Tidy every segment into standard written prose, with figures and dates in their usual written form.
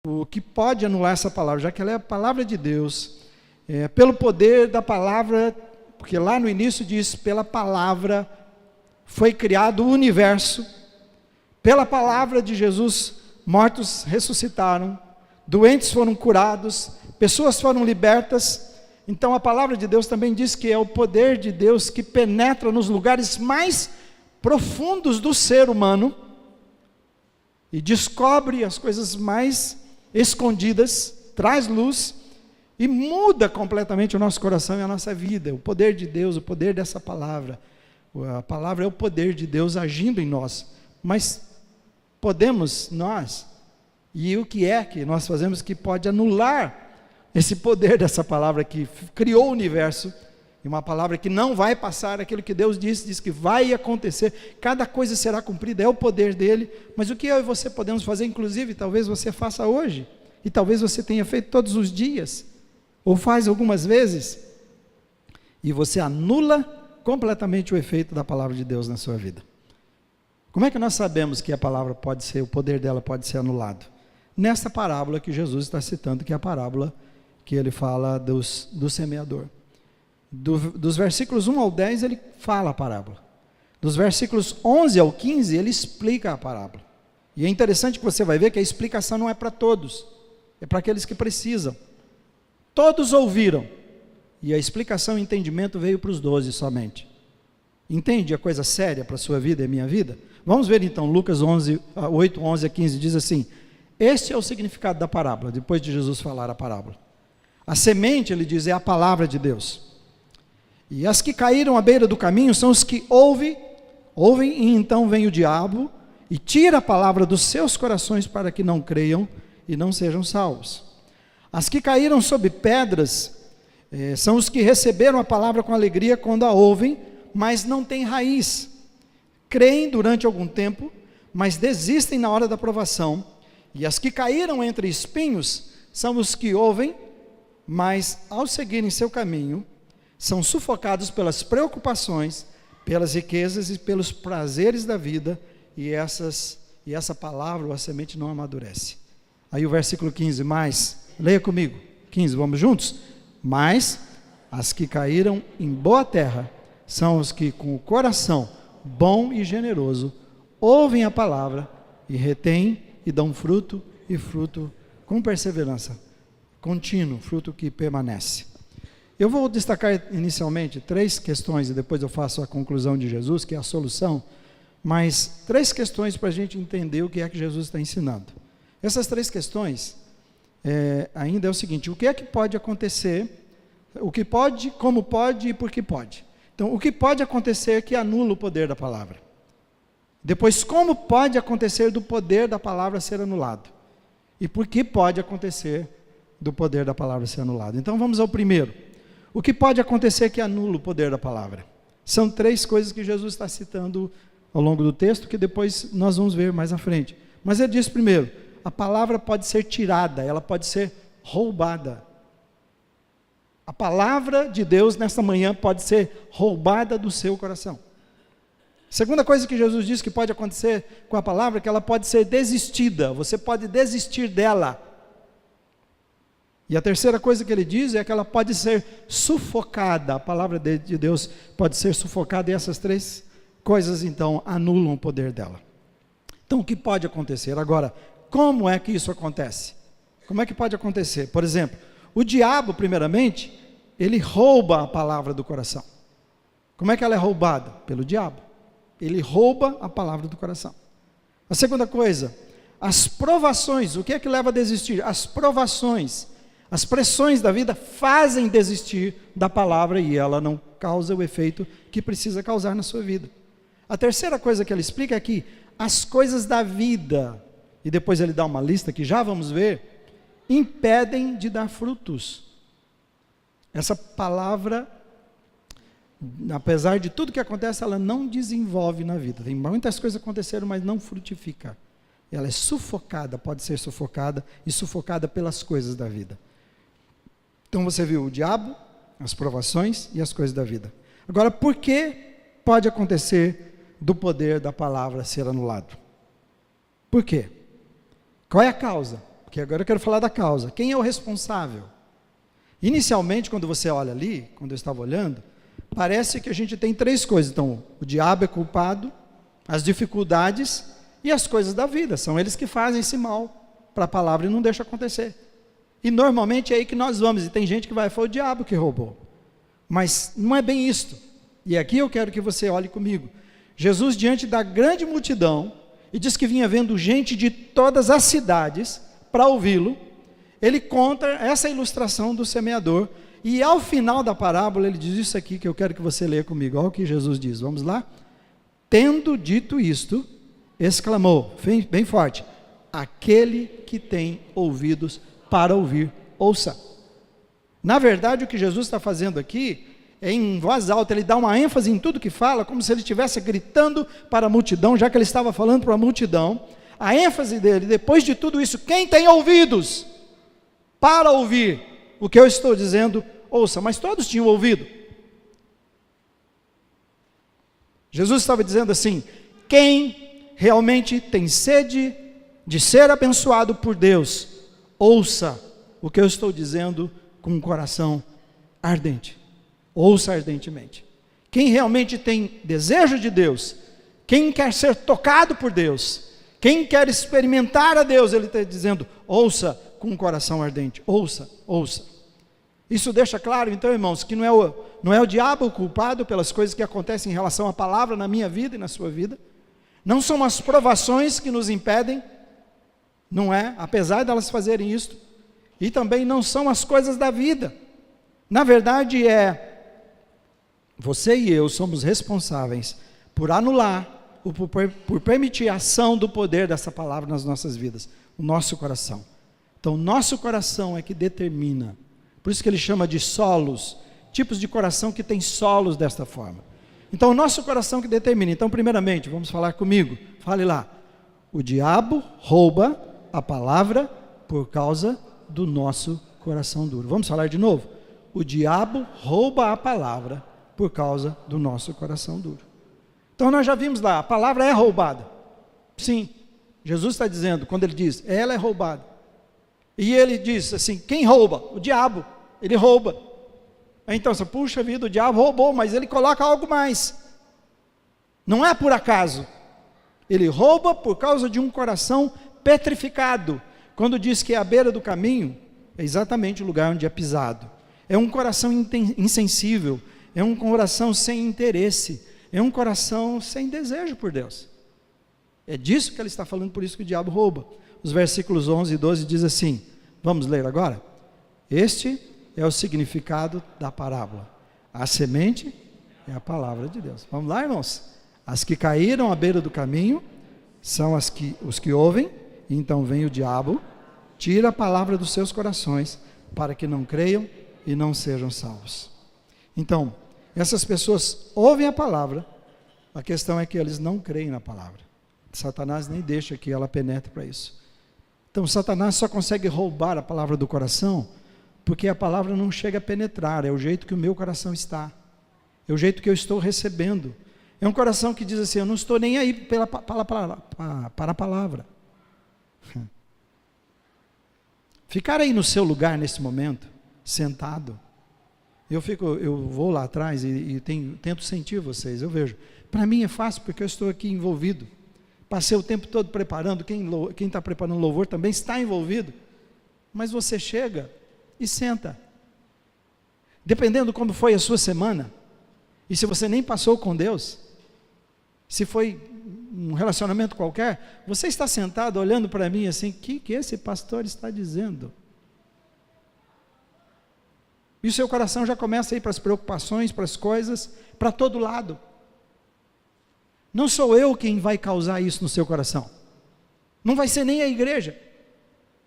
o que pode anular essa palavra, já que ela é a palavra de Deus, pelo poder da palavra, porque lá no início diz, pela palavra foi criado o universo, pela palavra de Jesus, mortos ressuscitaram, doentes foram curados, pessoas foram libertas. Então a palavra de Deus também diz que é o poder de Deus que penetra nos lugares mais profundos do ser humano e descobre as coisas mais escondidas, traz luz e muda completamente o nosso coração e a nossa vida. O poder de Deus, o poder dessa palavra. A palavra é o poder de Deus agindo em nós. Mas podemos nós, e o que é que nós fazemos que pode anular esse poder dessa palavra que criou o universo, e uma palavra que não vai passar, aquilo que Deus disse, diz que vai acontecer, cada coisa será cumprida, é o poder dele. Mas o que eu e você podemos fazer, inclusive, talvez você faça hoje, e talvez você tenha feito todos os dias, ou faz algumas vezes, e você anula completamente o efeito da palavra de Deus na sua vida. Como é que nós sabemos que a palavra pode ser, o poder dela pode ser anulado? Nesta parábola que Jesus está citando, que é a parábola que ele fala do semeador. Dos versículos 1 ao 10 ele fala a parábola. Dos versículos 11 ao 15 ele explica a parábola. E é interessante que você vai ver que a explicação não é para todos, é para aqueles que precisam. Todos ouviram, e a explicação e entendimento veio para os 12 somente. Entende a coisa séria para a sua vida e a minha vida? Vamos ver então, Lucas 8, 11 a 15, diz assim: este é o significado da parábola, depois de Jesus falar a parábola. A semente, ele diz, é a palavra de Deus. E as que caíram à beira do caminho são os que ouvem, e então vem o diabo e tira a palavra dos seus corações para que não creiam e não sejam salvos. As que caíram sobre pedras são os que receberam a palavra com alegria quando a ouvem, mas não têm raiz. Creem durante algum tempo, mas desistem na hora da provação. E as que caíram entre espinhos são os que ouvem, mas ao seguirem seu caminho, são sufocados pelas preocupações, pelas riquezas e pelos prazeres da vida, e essa palavra, ou a semente, não amadurece. Aí o versículo 15, leia comigo, 15, vamos juntos? Mas as que caíram em boa terra, são os que com o coração bom e generoso, ouvem a palavra, e retêm, e dão fruto, e fruto com perseverança, contínuo, fruto que permanece. Eu vou destacar inicialmente 3 questões, e depois eu faço a conclusão de Jesus, que é a solução, mas 3 questões para a gente entender o que é que Jesus está ensinando. Essas 3 questões, ainda é o seguinte: o que é que pode acontecer, o que pode, como pode e por que pode. Então, o que pode acontecer que anula o poder da palavra. Depois, como pode acontecer do poder da palavra ser anulado. E por que pode acontecer do poder da palavra ser anulado. Então vamos ao primeiro. O que pode acontecer que anula o poder da palavra? São 3 coisas que Jesus está citando ao longo do texto, que depois nós vamos ver mais à frente. Mas ele diz primeiro, a palavra pode ser tirada, ela pode ser roubada. A palavra de Deus nesta manhã pode ser roubada do seu coração. Segunda coisa que Jesus diz que pode acontecer com a palavra, é que ela pode ser desistida, você pode desistir dela. E a terceira coisa que ele diz é que ela pode ser sufocada, a palavra de Deus pode ser sufocada, e essas 3 coisas então anulam o poder dela. Então o que pode acontecer? Agora, como é que isso acontece? Como é que pode acontecer? Por exemplo, o diabo primeiramente, ele rouba a palavra do coração. Como é que ela é roubada? Pelo diabo. Ele rouba a palavra do coração. A segunda coisa, as provações. O que é que leva a desistir? As provações, as pressões da vida fazem desistir da palavra e ela não causa o efeito que precisa causar na sua vida. A terceira coisa que ele explica é que as coisas da vida, e depois ele dá uma lista que já vamos ver, impedem de dar frutos. Essa palavra, apesar de tudo que acontece, ela não desenvolve na vida. Tem muitas coisas aconteceram, mas não frutifica. Ela é sufocada, pode ser sufocada, e sufocada pelas coisas da vida. Então você viu o diabo, as provações e as coisas da vida. Agora, por que pode acontecer do poder da palavra ser anulado? Por quê? Qual é a causa? porque agora eu quero falar da causa. Quem é o responsável? Inicialmente, quando você olha ali, quando eu estava olhando, parece que a gente tem três coisas. Então, o diabo é culpado, as dificuldades e as coisas da vida. São eles que fazem esse mal para a palavra e não deixam acontecer. E normalmente é aí que nós vamos. E tem gente que vai, foi o diabo que roubou. Mas não é bem isto. E aqui eu quero que você olhe comigo. Jesus, diante da grande multidão, e diz que vinha vendo gente de todas as cidades para ouvi-lo, ele conta essa ilustração do semeador. E ao final da parábola, ele diz isso aqui que eu quero que você leia comigo. Olha o que Jesus diz, vamos lá? Tendo dito isto, exclamou, bem forte, aquele que tem ouvidos para ouvir, ouça. Na verdade, o que Jesus está fazendo aqui, é em voz alta, ele dá uma ênfase em tudo que fala, como se ele estivesse gritando para a multidão, já que ele estava falando para a multidão. A ênfase dele, depois de tudo isso, quem tem ouvidos para ouvir o que eu estou dizendo, ouça. Mas todos tinham ouvido. Jesus estava dizendo assim, quem realmente tem sede de ser abençoado por Deus, ouça o que eu estou dizendo com um coração ardente. Ouça ardentemente. Quem realmente tem desejo de Deus, quem quer ser tocado por Deus, quem quer experimentar a Deus, ele está dizendo, ouça com um coração ardente, ouça, ouça. Isso deixa claro, então, irmãos, que não é o diabo o culpado pelas coisas que acontecem em relação à palavra na minha vida e na sua vida, não são as provações que nos impedem, não é, apesar de elas fazerem isto, e também não são as coisas da vida. Na verdade você e eu somos responsáveis por anular, por permitir a ação do poder dessa palavra nas nossas vidas, o nosso coração. Então, o nosso coração é que determina, por isso que ele chama de solos, tipos de coração que tem solos desta forma. Então, o nosso coração que determina. Então, primeiramente, vamos falar comigo, fale lá, o diabo rouba a palavra por causa do nosso coração duro. Vamos falar de novo? O diabo rouba a palavra por causa do nosso coração duro. Então nós já vimos lá, a palavra é roubada. Sim, Jesus está dizendo, quando ele diz, ela é roubada. E ele diz assim, quem rouba? O diabo, ele rouba. Então você, puxa vida, o diabo roubou, mas ele coloca algo mais. Não é por acaso. Ele rouba por causa de um coração petrificado. Quando diz que é à beira do caminho, é exatamente o lugar onde é pisado. É um coração insensível, é um coração sem interesse, é um coração sem desejo por Deus. É disso que ele está falando, por isso que o diabo rouba. Os versículos 11 e 12 diz assim, vamos ler agora? Este é o significado da parábola. A semente é a palavra de Deus. Vamos lá, irmãos? As que caíram à beira do caminho são os que ouvem, e então vem o diabo, tira a palavra dos seus corações, para que não creiam e não sejam salvos. Então, essas pessoas ouvem a palavra, a questão é que eles não creem na palavra. Satanás nem deixa que ela penetre para isso. Então, Satanás só consegue roubar a palavra do coração, porque a palavra não chega a penetrar, é o jeito que o meu coração está, é o jeito que eu estou recebendo. É um coração que diz assim, eu não estou nem aí para a palavra. Ficar aí no seu lugar nesse momento, sentado, eu vou lá atrás e tento sentir vocês, eu vejo. Para mim é fácil porque eu estou aqui envolvido. Passei o tempo todo preparando, quem está preparando louvor também está envolvido. Mas você chega e senta. Dependendo como foi a sua semana, e se você nem passou com Deus, se foi um relacionamento qualquer, você está sentado olhando para mim assim, o que esse pastor está dizendo? E o seu coração já começa a ir para as preocupações, para as coisas, para todo lado. Não sou eu quem vai causar isso no seu coração. Não vai ser nem a igreja.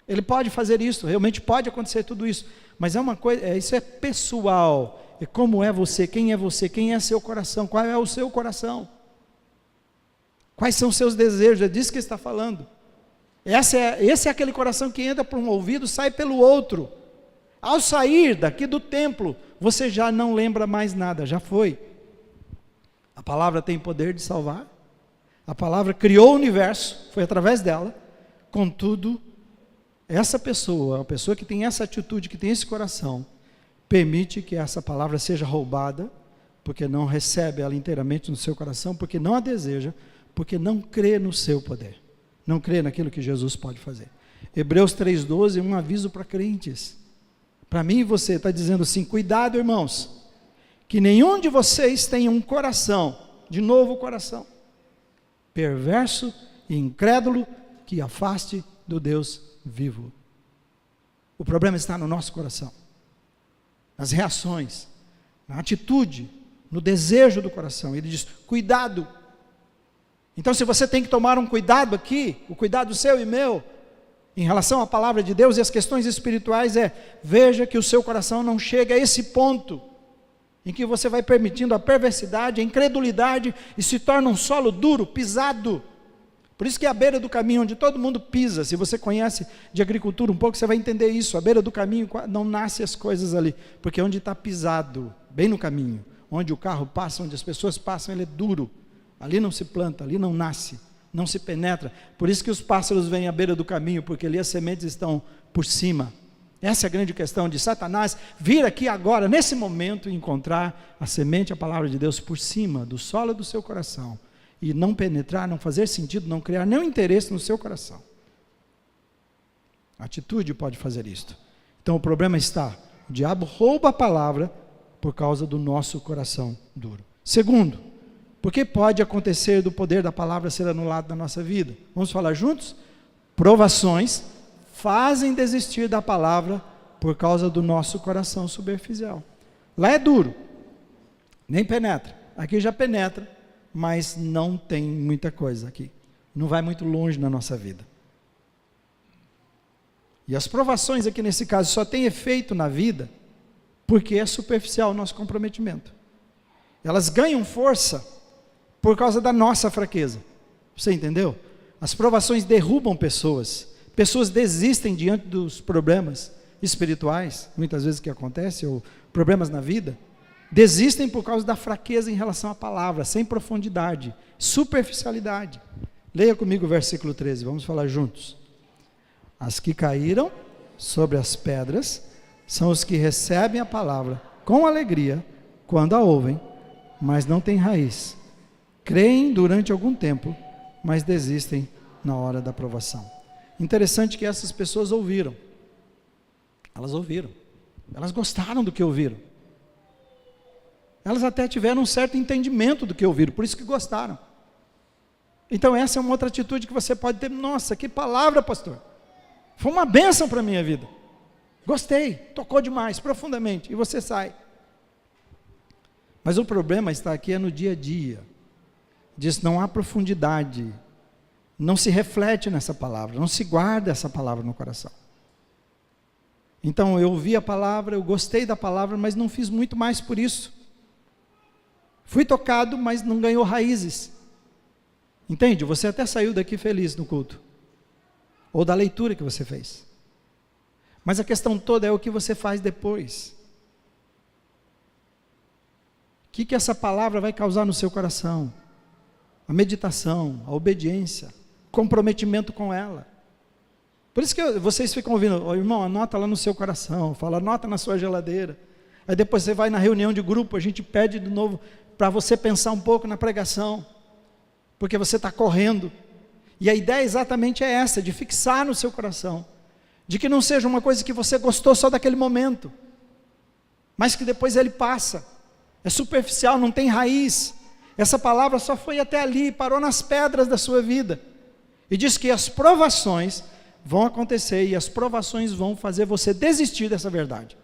Ele pode fazer isso, realmente pode acontecer tudo isso. Mas é uma coisa, isso é pessoal. É como é você, quem é seu coração, qual é o seu coração. Quais são os seus desejos, é disso que ele está falando. Esse é aquele coração que entra por um ouvido, sai pelo outro. Ao sair daqui do templo, você já não lembra mais nada, já foi. A palavra tem poder de salvar. A palavra criou o universo, foi através dela. Contudo, essa pessoa, a pessoa que tem essa atitude, que tem esse coração, permite que essa palavra seja roubada, porque não recebe ela inteiramente no seu coração, porque não a deseja, porque não crê no seu poder, não crê naquilo que Jesus pode fazer. Hebreus 3,12 é um aviso para crentes. Para mim e você, está dizendo assim: cuidado, irmãos, que nenhum de vocês tenha um coração, de novo coração, perverso e incrédulo, que afaste do Deus vivo. O problema está no nosso coração, nas reações, na atitude, no desejo do coração. Ele diz: cuidado. Então, se você tem que tomar um cuidado aqui, o cuidado seu e meu, em relação à palavra de Deus e as questões espirituais, veja que o seu coração não chega a esse ponto, em que você vai permitindo a perversidade, a incredulidade, e se torna um solo duro, pisado. Por isso que é à beira do caminho, onde todo mundo pisa. Se você conhece de agricultura um pouco, você vai entender isso. À beira do caminho não nascem as coisas ali, porque onde está pisado, bem no caminho, onde o carro passa, onde as pessoas passam, ele é duro. Ali não se planta, ali não nasce, não se penetra. Por isso que os pássaros vêm à beira do caminho, porque ali as sementes estão por cima. Essa é a grande questão de Satanás, vir aqui agora, nesse momento, e encontrar a semente, a palavra de Deus, por cima do solo do seu coração, e não penetrar, não fazer sentido, não criar nenhum interesse no seu coração. A atitude pode fazer isto. Então o problema está: o diabo rouba a palavra por causa do nosso coração duro. Segundo, por que pode acontecer do poder da palavra ser anulado na nossa vida? Vamos falar juntos? Provações fazem desistir da palavra por causa do nosso coração superficial. Lá é duro, nem penetra. Aqui já penetra, mas não tem muita coisa aqui. Não vai muito longe na nossa vida. E as provações aqui nesse caso só têm efeito na vida porque é superficial o nosso comprometimento. Elas ganham força por causa da nossa fraqueza. Você entendeu? As provações derrubam pessoas. Pessoas desistem diante dos problemas espirituais, muitas vezes que acontece, ou problemas na vida. Desistem por causa da fraqueza em relação à palavra, sem profundidade, superficialidade. Leia comigo o versículo 13, vamos falar juntos. As que caíram sobre as pedras são os que recebem a palavra com alegria quando a ouvem, mas não têm raiz. Creem durante algum tempo, mas desistem na hora da provação. Interessante que essas pessoas ouviram. Elas ouviram. Elas gostaram do que ouviram. Elas até tiveram um certo entendimento do que ouviram, por isso que gostaram. Então essa é uma outra atitude que você pode ter. Nossa, que palavra, pastor. Foi uma bênção para a minha vida. Gostei, tocou demais, profundamente. E você sai. Mas o problema está aqui no dia a dia. Diz: não há profundidade, não se reflete nessa palavra, não se guarda essa palavra no coração. Então eu ouvi a palavra, eu gostei da palavra, mas não fiz muito mais por isso. Fui tocado, mas não ganhou raízes. Entende? Você até saiu daqui feliz no culto, ou da leitura que você fez. Mas a questão toda é o que você faz depois. O que essa palavra vai causar no seu coração? A meditação, a obediência, comprometimento com ela. Por isso que vocês ficam ouvindo: oh, irmão, anota lá no seu coração, fala, anota na sua geladeira. Aí depois você vai na reunião de grupo, a gente pede de novo para você pensar um pouco na pregação, porque você está correndo. E a ideia exatamente é essa, de fixar no seu coração, de que não seja uma coisa que você gostou só daquele momento, mas que depois ele passa, é superficial, não tem raiz. Essa palavra só foi até ali, parou nas pedras da sua vida. E diz que as provações vão acontecer, e as provações vão fazer você desistir dessa verdade.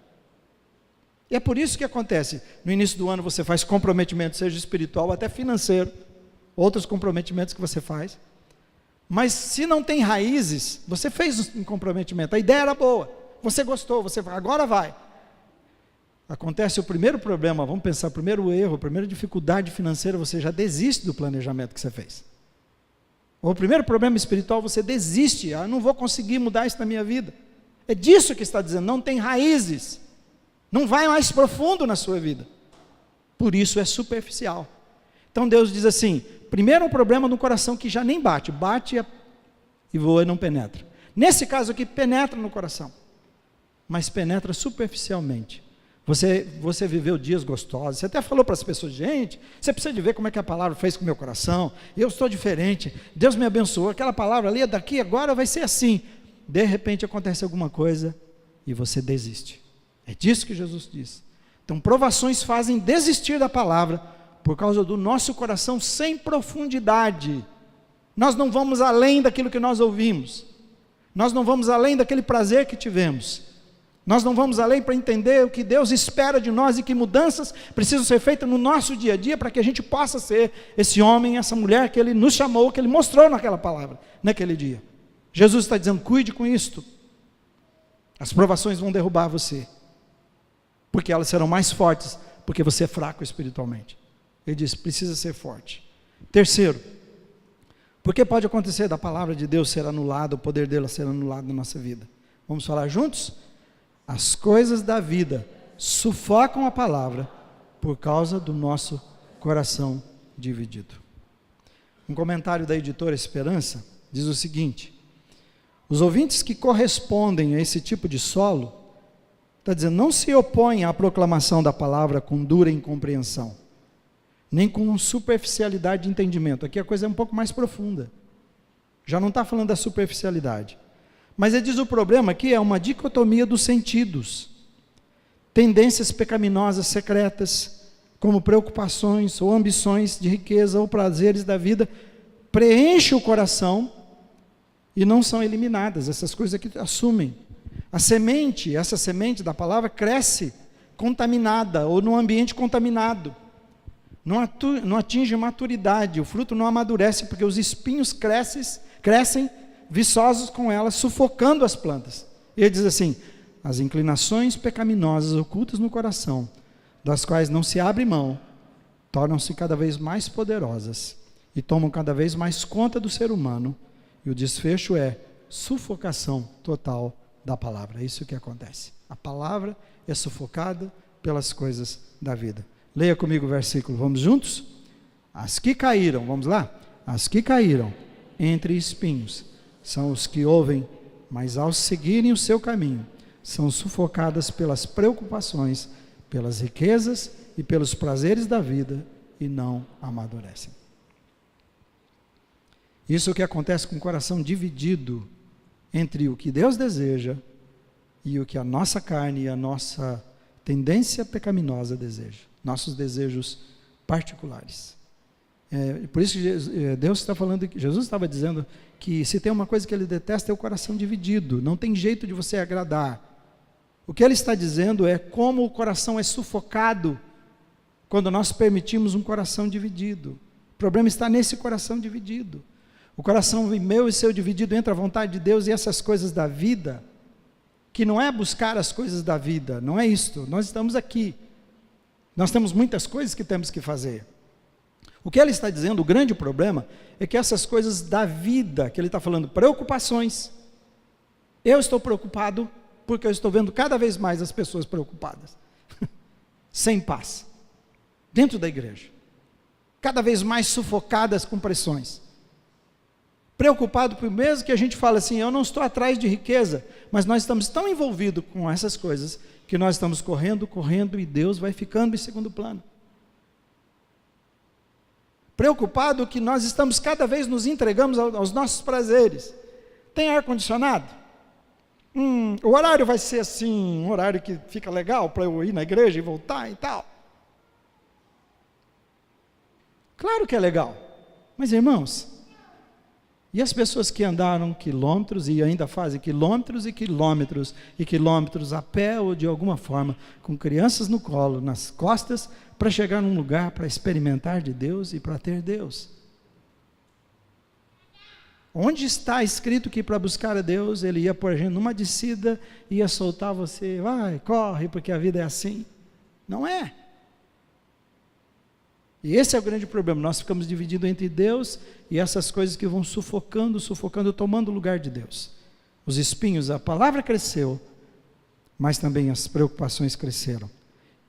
E é por isso que acontece, no início do ano você faz comprometimento, seja espiritual, até financeiro, outros comprometimentos que você faz. Mas se não tem raízes, você fez um comprometimento, a ideia era boa, você gostou, você agora vai. Acontece o primeiro problema, vamos pensar, o primeiro erro, a primeira dificuldade financeira, você já desiste do planejamento que você fez. Ou o primeiro problema espiritual, você desiste, não vou conseguir mudar isso na minha vida. É disso que está dizendo, não tem raízes, não vai mais profundo na sua vida. Por isso é superficial. Então Deus diz assim: primeiro um problema no coração que já nem bate e voa e não penetra. Nesse caso aqui, penetra no coração, mas penetra superficialmente. Você viveu dias gostosos, você até falou para as pessoas, gente, você precisa de ver como é que a palavra fez com o meu coração, eu estou diferente, Deus me abençoou, aquela palavra ali, daqui agora vai ser assim. De repente acontece alguma coisa e você desiste. É disso que Jesus diz. Então, provações fazem desistir da palavra, por causa do nosso coração sem profundidade. Nós não vamos além daquilo que nós ouvimos, nós não vamos além daquele prazer que tivemos, nós não vamos além para entender o que Deus espera de nós e que mudanças precisam ser feitas no nosso dia a dia para que a gente possa ser esse homem, essa mulher que Ele nos chamou, que Ele mostrou naquela palavra, naquele dia. Jesus está dizendo, cuide com isto, as provações vão derrubar você, porque elas serão mais fortes, porque você é fraco espiritualmente. Ele diz, precisa ser forte. Terceiro, porque pode acontecer da palavra de Deus ser anulada, o poder dela ser anulado na nossa vida. Vamos falar juntos? As coisas da vida sufocam a palavra por causa do nosso coração dividido. Um comentário da editora Esperança diz o seguinte: os ouvintes que correspondem a esse tipo de solo, está dizendo, não se opõem à proclamação da palavra com dura incompreensão, nem com superficialidade de entendimento. Aqui a coisa é um pouco mais profunda, já não está falando da superficialidade. Mas ele diz, o problema aqui é uma dicotomia dos sentidos, tendências pecaminosas secretas, como preocupações ou ambições de riqueza ou prazeres da vida, preenchem o coração e não são eliminadas, essas coisas que assumem. Essa semente da palavra cresce contaminada ou num ambiente contaminado, não atinge maturidade, o fruto não amadurece porque os espinhos crescem viçosos com ela, sufocando as plantas. Ele diz assim, as inclinações pecaminosas ocultas no coração, das quais não se abre mão, tornam-se cada vez mais poderosas e tomam cada vez mais conta do ser humano, e o desfecho é sufocação total da palavra. É isso que acontece. A palavra é sufocada pelas coisas da vida. Leia comigo o versículo, vamos juntos? As que caíram, vamos lá? As que caíram entre espinhos são os que ouvem, mas ao seguirem o seu caminho, são sufocadas pelas preocupações, pelas riquezas e pelos prazeres da vida e não amadurecem. Isso é o que acontece com o coração dividido entre o que Deus deseja e o que a nossa carne e a nossa tendência pecaminosa deseja, nossos desejos particulares. Por isso que Deus está falando, Jesus estava dizendo que se tem uma coisa que Ele detesta é o coração dividido, não tem jeito de você agradar. O que Ele está dizendo é como o coração é sufocado quando nós permitimos um coração dividido. O problema está nesse coração dividido. O coração meu e seu dividido entre a vontade de Deus e essas coisas da vida, que não é buscar as coisas da vida, não é isto, nós estamos aqui, nós temos muitas coisas que temos que fazer. O que ele está dizendo, o grande problema, é que essas coisas da vida, que ele está falando, preocupações, eu estou preocupado porque eu estou vendo cada vez mais as pessoas preocupadas, sem paz, dentro da igreja, cada vez mais sufocadas com pressões, preocupado por mesmo que a gente fala assim, eu não estou atrás de riqueza, mas nós estamos tão envolvidos com essas coisas, que nós estamos correndo, e Deus vai ficando em segundo plano. Preocupado que nós estamos cada vez nos entregamos aos nossos prazeres. Tem ar-condicionado? O horário vai ser assim, um horário que fica legal para eu ir na igreja e voltar e tal. Claro que é legal, mas irmãos, e as pessoas que andaram quilômetros e ainda fazem quilômetros e quilômetros e quilômetros a pé ou de alguma forma, com crianças no colo, nas costas, para chegar num lugar para experimentar de Deus e para ter Deus? Onde está escrito que para buscar a Deus, Ele ia pôr a gente numa descida, ia soltar você, vai, corre, porque a vida é assim? Não é. E esse é o grande problema, nós ficamos divididos entre Deus e essas coisas que vão sufocando, tomando o lugar de Deus. Os espinhos, a palavra cresceu, mas também as preocupações cresceram.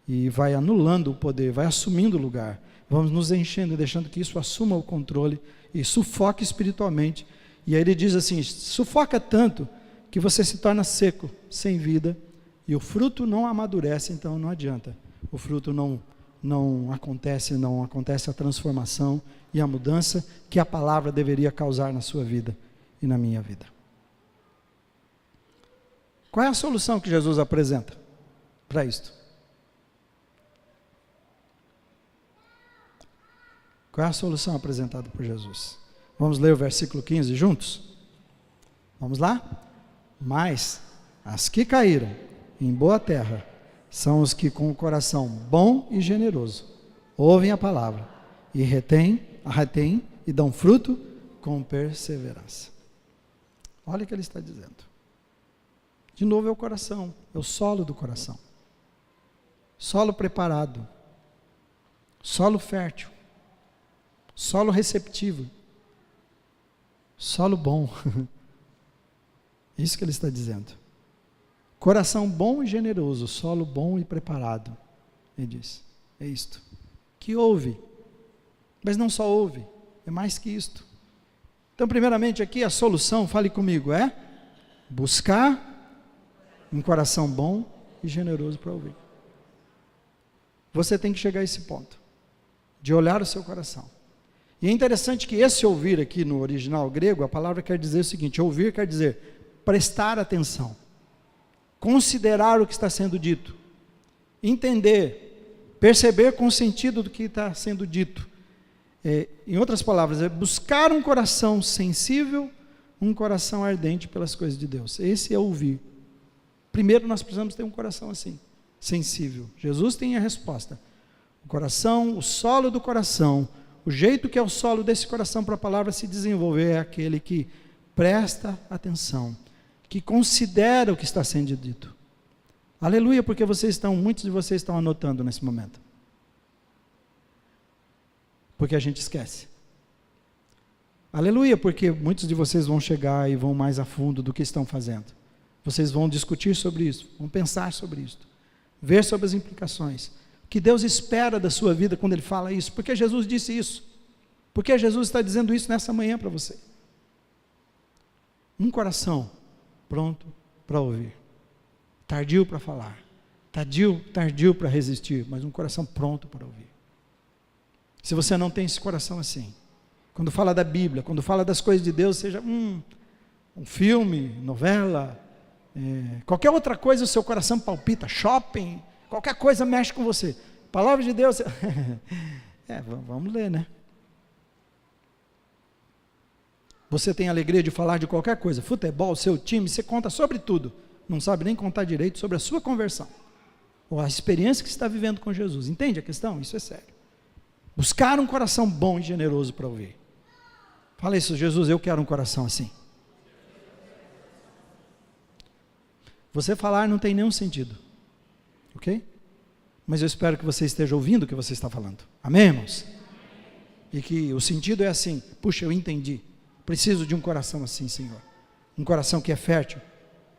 E vai anulando o poder, vai assumindo o lugar. Vamos nos enchendo e deixando que isso assuma o controle e sufoque espiritualmente. E aí ele diz assim, sufoca tanto que você se torna seco, sem vida, e o fruto não amadurece, então não adianta. O fruto não acontece a transformação e a mudança que a palavra deveria causar na sua vida e na minha vida. Qual é a solução que Jesus apresenta para isto? Qual é a solução apresentada por Jesus? Vamos ler o versículo 15 juntos? Vamos lá? Mas as que caíram em boa terra são os que com o coração bom e generoso ouvem a palavra e a retêm e dão fruto com perseverança. Olha o que ele está dizendo. De novo é o coração, é o solo do coração. Solo preparado, solo fértil, solo receptivo, solo bom. Isso que ele está dizendo. Coração bom e generoso, solo bom e preparado. Ele diz, é isto. Que ouve, mas não só ouve, é mais que isto. Então, primeiramente aqui a solução, fale comigo, é buscar um coração bom e generoso para ouvir. Você tem que chegar a esse ponto, de olhar o seu coração. E é interessante que esse ouvir aqui no original grego, a palavra quer dizer o seguinte, ouvir quer dizer prestar atenção, considerar o que está sendo dito, entender, perceber com o sentido do que está sendo dito. Em outras palavras, é buscar um coração sensível, um coração ardente pelas coisas de Deus. Esse é ouvir. Primeiro nós precisamos ter um coração assim, sensível. Jesus tem a resposta. O coração, o solo do coração, o jeito que é o solo desse coração para a palavra se desenvolver é aquele que presta atenção, que considera o que está sendo dito. Aleluia, porque muitos de vocês estão anotando nesse momento. Porque a gente esquece. Aleluia, porque muitos de vocês vão chegar e vão mais a fundo do que estão fazendo. Vocês vão discutir sobre isso, vão pensar sobre isso, ver sobre as implicações. O que Deus espera da sua vida quando Ele fala isso? Porque Jesus disse isso? Porque Jesus está dizendo isso nessa manhã para você? Um coração pronto para ouvir, tardio para falar, tardio para resistir, mas um coração pronto para ouvir. Se você não tem esse coração assim, quando fala da Bíblia, quando fala das coisas de Deus, seja um filme, novela, qualquer outra coisa, o seu coração palpita, shopping, qualquer coisa mexe com você. Palavra de Deus, vamos ler, né? Você tem alegria de falar de qualquer coisa, futebol, seu time, você conta sobre tudo, não sabe nem contar direito sobre a sua conversão, ou a experiência que você está vivendo com Jesus. Entende a questão? Isso é sério. Buscar um coração bom e generoso para ouvir. Fala isso, Jesus, eu quero um coração assim. Você falar não tem nenhum sentido, ok? Mas eu espero que você esteja ouvindo o que você está falando, amém, irmãos? E que o sentido é assim, puxa, eu entendi, preciso de um coração assim, Senhor, um coração que é fértil,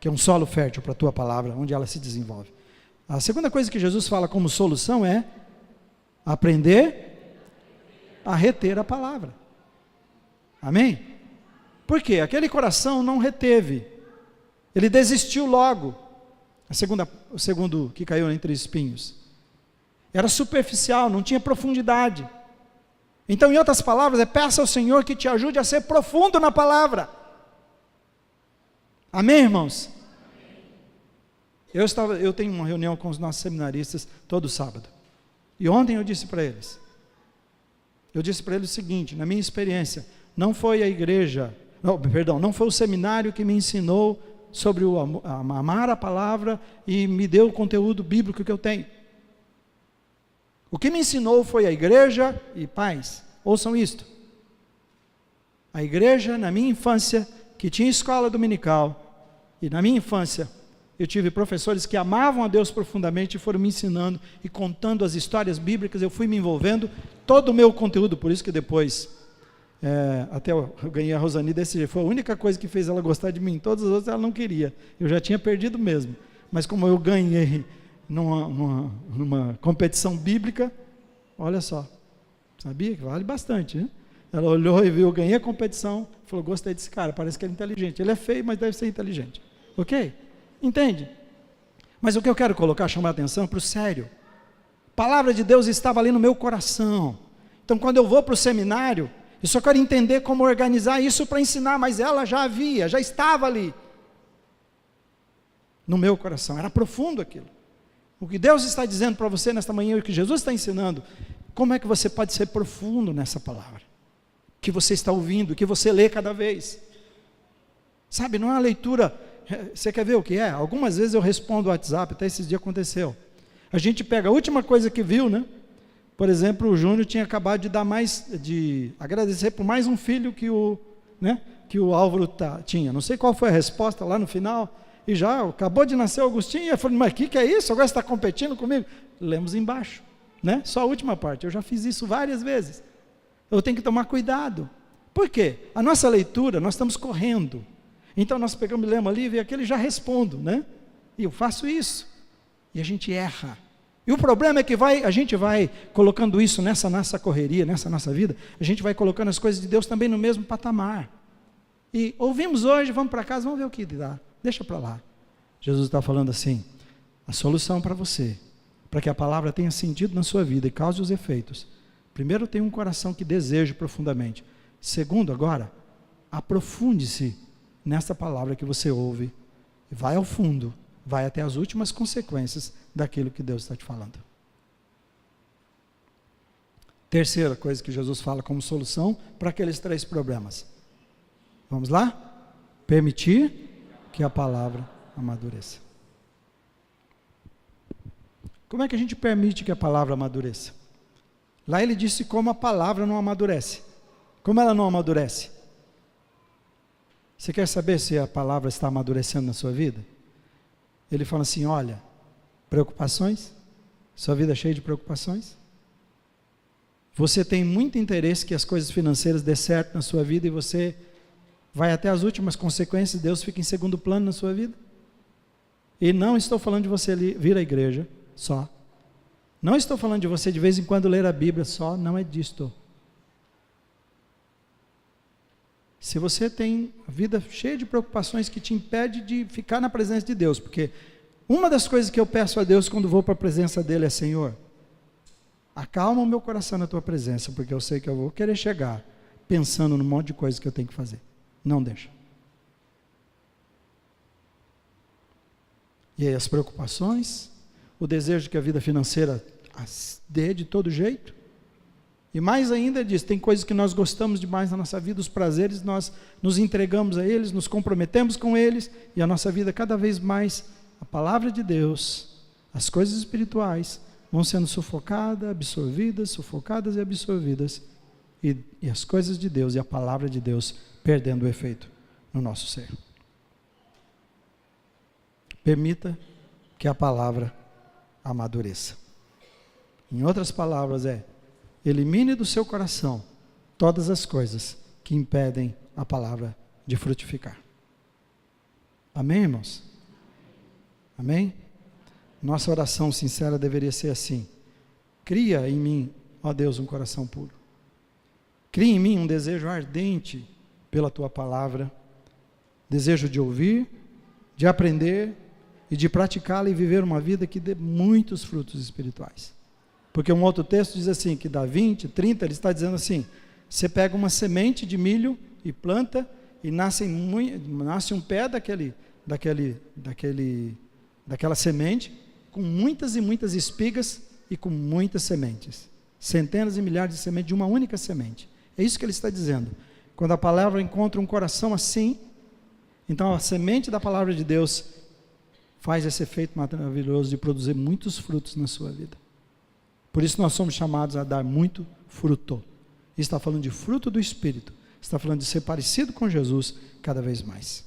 que é um solo fértil para a Tua palavra, onde ela se desenvolve. A segunda coisa que Jesus fala como solução é aprender a reter a palavra, amém? Por quê? Aquele coração não reteve, ele desistiu logo. O segundo que caiu entre espinhos. Era superficial, não tinha profundidade. Então, em outras palavras, peça ao Senhor que te ajude a ser profundo na palavra. Amém, irmãos? Eu tenho uma reunião com os nossos seminaristas todo sábado. E ontem eu disse para eles o seguinte, na minha experiência, não foi o seminário que me ensinou sobre amar a palavra e me deu o conteúdo bíblico que eu tenho. O que me ensinou foi a igreja e pais, ouçam isto. A igreja na minha infância, que tinha escola dominical, e na minha infância eu tive professores que amavam a Deus profundamente e foram me ensinando e contando as histórias bíblicas, eu fui me envolvendo, todo o meu conteúdo, por isso que depois... até eu ganhei a Rosani desse jeito, foi a única coisa que fez ela gostar de mim, todas as outras ela não queria, eu já tinha perdido mesmo, mas como eu ganhei numa competição bíblica, olha só, sabia que vale bastante, né? Ela olhou e viu, eu ganhei a competição, falou, gostei desse cara, parece que ele é inteligente, ele é feio, mas deve ser inteligente, ok? Entende? Mas o que eu quero chamar a atenção para o sério. A palavra de Deus estava ali no meu coração. Então quando eu vou para o seminário, eu só quero entender como organizar isso para ensinar, mas ela já estava ali. No meu coração, era profundo aquilo. O que Deus está dizendo para você nesta manhã, e o que Jesus está ensinando, como é que você pode ser profundo nessa palavra? Que você está ouvindo, que você lê cada vez. Sabe, não é uma leitura, você quer ver o que é? Algumas vezes eu respondo o WhatsApp, até esses dias aconteceu. A gente pega a última coisa que viu, né? Por exemplo, o Júnior tinha acabado de agradecer por mais um filho que o Álvaro tinha. Não sei qual foi a resposta lá no final, e já acabou de nascer o Agostinho, e eu falei, mas o que é isso? Agora você está competindo comigo? Lemos embaixo, né? Só a última parte, eu já fiz isso várias vezes. Eu tenho que tomar cuidado. Por quê? A nossa leitura, nós estamos correndo. Então nós pegamos e lemos ali, e aquele já respondo, né? E eu faço isso. E a gente erra. E o problema é que a gente vai colocando isso nessa nossa correria, nessa nossa vida, a gente vai colocando as coisas de Deus também no mesmo patamar. E ouvimos hoje, vamos para casa, vamos ver o que dá. Deixa para lá. Jesus está falando assim, a solução para você, para que a palavra tenha sentido na sua vida e cause os efeitos. Primeiro, tenha um coração que deseje profundamente. Segundo, agora, aprofunde-se nessa palavra que você ouve. Vai ao fundo, vai até as últimas consequências daquilo que Deus está te falando. Terceira coisa que Jesus fala como solução para aqueles 3 problemas. Vamos lá? Permitir que a palavra amadureça. Como é que a gente permite que a palavra amadureça? Lá ele disse como a palavra não amadurece. Como ela não amadurece? Você quer saber se a palavra está amadurecendo na sua vida? Ele fala assim, olha, preocupações, sua vida é cheia de preocupações. Você tem muito interesse que as coisas financeiras dê certo na sua vida e você vai até as últimas consequências, Deus fica em segundo plano na sua vida. E não estou falando de você vir à igreja só. Não estou falando de você de vez em quando ler a Bíblia só, não é disto. Se você tem a vida cheia de preocupações que te impede de ficar na presença de Deus, porque uma das coisas que eu peço a Deus quando vou para a presença dele é, Senhor, acalma o meu coração na tua presença, porque eu sei que eu vou querer chegar pensando num monte de coisas que eu tenho que fazer. Não deixa. E aí as preocupações, o desejo que a vida financeira dê de todo jeito, e mais ainda diz, tem coisas que nós gostamos demais na nossa vida, os prazeres, nós nos entregamos a eles, nos comprometemos com eles, e a nossa vida cada vez mais, a palavra de Deus, as coisas espirituais, vão sendo sufocadas e absorvidas, e as coisas de Deus e a palavra de Deus perdendo o efeito no nosso ser. Permita que a palavra amadureça. Em outras palavras elimine do seu coração todas as coisas que impedem a palavra de frutificar. Amém, irmãos? Amém? Nossa oração sincera deveria ser assim: cria em mim, ó Deus, um coração puro. Cria em mim um desejo ardente pela tua palavra, desejo de ouvir, de aprender e de praticá-la e viver uma vida que dê muitos frutos espirituais. Porque um outro texto diz assim, que dá 20, 30, ele está dizendo assim, você pega uma semente de milho e planta, e nasce um pé daquela semente, com muitas e muitas espigas e com muitas sementes. Centenas e milhares de sementes de uma única semente. É isso que ele está dizendo. Quando a palavra encontra um coração assim, então a semente da palavra de Deus faz esse efeito maravilhoso de produzir muitos frutos na sua vida. Por isso nós somos chamados a dar muito fruto. Está falando de fruto do Espírito. Está falando de ser parecido com Jesus cada vez mais.